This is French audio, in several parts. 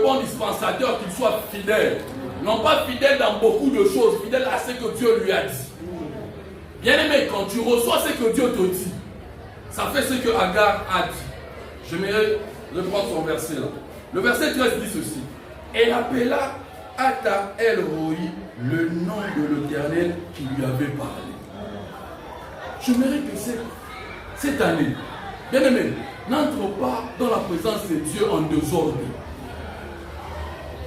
bon dispensateur, qu'il soit fidèle. Non pas fidèle dans beaucoup de choses, fidèle à ce que Dieu lui a dit. Bien aimé, quand tu reçois ce que Dieu te dit, ça fait ce que Agar a dit. J'aimerais reprendre son verset là. Le verset 13 dit ceci. Elle appela Ata El Roi le nom de l'Éternel qui lui avait parlé. J'aimerais que cette année, bien aimé, n'entre pas dans la présence de Dieu en désordre.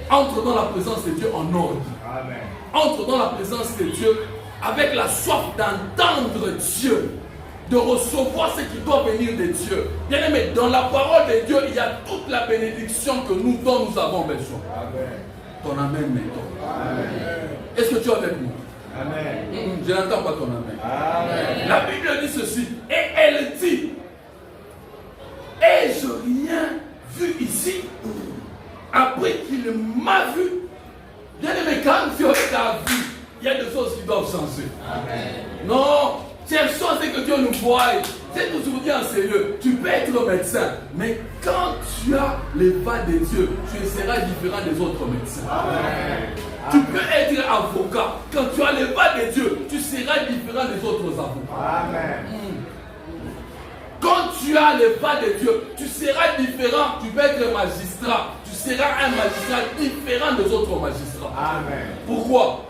Entre dans la présence de Dieu en ordre. Amen. Entre dans la présence de Dieu avec la soif d'entendre Dieu, de recevoir ce qui doit venir de Dieu. Bien aimé, dans la parole de Dieu, il y a toute la bénédiction dont nous avons besoin. Amen. Ton amen maintenant. Est-ce que tu es avec moi? Amen. Je n'entends pas ton amen. Amen. La Bible dit ceci, et elle dit, ai-je rien vu ici après qu'il m'a vu? Bien aimé, quand Dieu t'a vu, il y a des choses qui doivent changer. Amen. Non, cherchons ce que Dieu nous voit. C'est aujourd'hui en sérieux. Tu peux être médecin, mais quand tu as les pas de Dieu, tu seras différent des autres médecins. Amen. Tu peux être avocat. Quand tu as les pas de Dieu, tu seras différent des autres avocats. Amen. Quand tu as les pas de Dieu, tu seras différent. Tu peux être magistrat. Tu seras un magistrat différent des autres magistrats. Amen. Pourquoi?